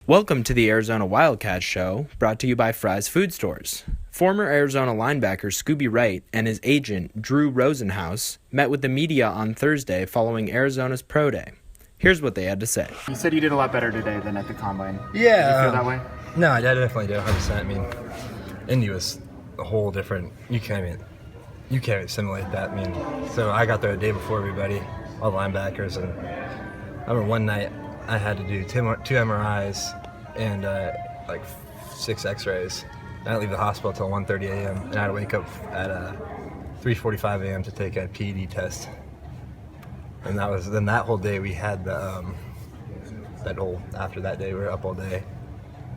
Welcome to the Arizona Wildcats Show, brought to you by Fry's Food Stores. Former Arizona linebacker Scooby Wright and his agent, Drew Rosenhaus, met with the media on Thursday following Arizona's Pro Day. Here's what they had to say. You said you did a lot better today than at the Combine. Yeah. Did you feel that way? No, I definitely do, 100%. I mean, Indy was a whole different, you can't even simulate that. I mean, so I got there a day before everybody, all the linebackers, and I remember one night I had to do two MRIs and like 6 X-rays. I didn't leave the hospital until 1:30 a.m. and I had to wake up at 3:45 a.m. to take a PED test. And that whole day we had after that day we were up all day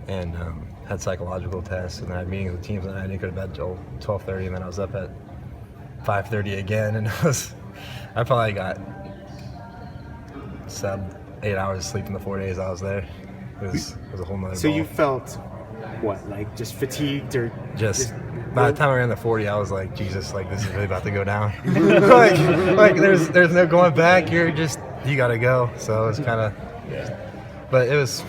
and had psychological tests, and I had meetings with teams, and I didn't go to bed until 12:30, and then I was up at 5:30 again, and I probably got 8 hours of sleep in the 4 days I was there. It was a whole nother So ball. you felt, what, like just fatigued or just by the time I ran the 40, I was like, Jesus, like this is really about to go down. like there's no going back. You gotta go. So it's kind of, but it is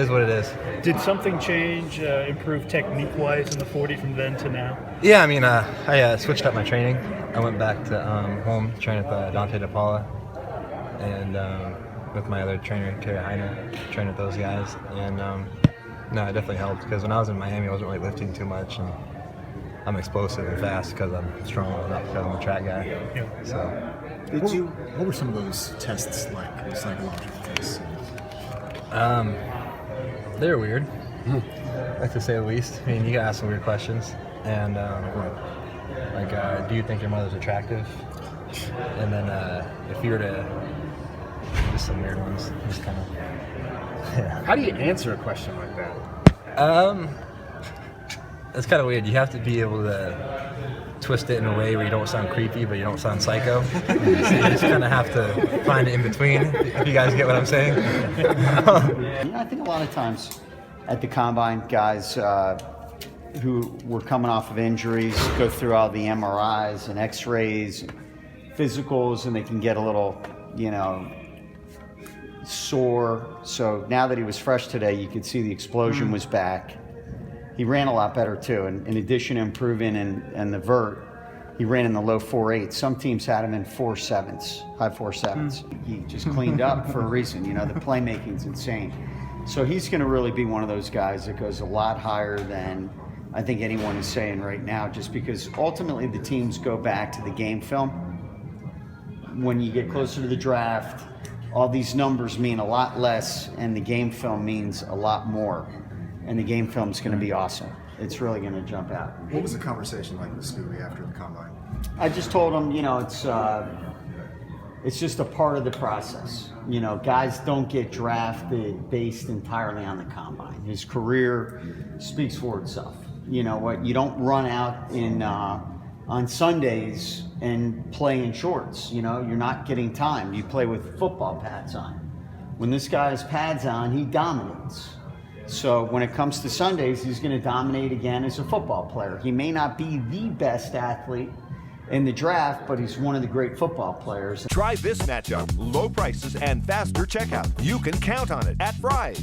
what it is. Did something change, improve technique-wise in the 40 from then to now? Yeah, I mean, I switched up my training. I went back to home, trained with Dante DePaula, and with my other trainer, Kerry Heine, trained with those guys. And no, it definitely helped, because when I was in Miami, I wasn't really lifting too much. And I'm explosive and fast because I'm strong enough, because I'm a track guy. Yeah. So. What were some of those tests like, those psychological tests? They were weird, like to say the least. I mean, you got to ask some weird questions. And like, do you think your mother's attractive? And then if you were to, just some weird ones, just kind of. Yeah. how do you answer a question like that? It's kind of weird. You have to be able to twist it in a way where you don't sound creepy, but you don't sound psycho. So you just kind of have to find it in between, if you guys get what I'm saying. I think a lot of times at the Combine, guys who were coming off of injuries go through all the MRIs and X-rays, physicals, and they can get a little, sore. So now that he was fresh today, you could see the explosion was back. He ran a lot better too, and in addition to improving in the vert, he ran in the low 4.8. Some teams had him in 4.7s, high 4.7s. He just cleaned up for a reason. The playmaking's insane. So he's going to really be one of those guys that goes a lot higher than I think anyone is saying right now, just because ultimately the teams go back to the game film. When you get closer to the draft, all these numbers mean a lot less, and the game film means a lot more. And the game film is going to be awesome. It's really going to jump out. What was the conversation like with Scooby after the Combine? I just told him, it's just a part of the process. Guys don't get drafted based entirely on the Combine. His career speaks for itself. You don't run out on Sundays and play in shorts. You're not getting time. You play with football pads on. When this guy has pads on, he dominates. So when it comes to Sundays, he's going to dominate again as a football player. He may not be the best athlete in the draft, but he's one of the great football players. Try this matchup. Low prices and faster checkout. You can count on it at Fry's.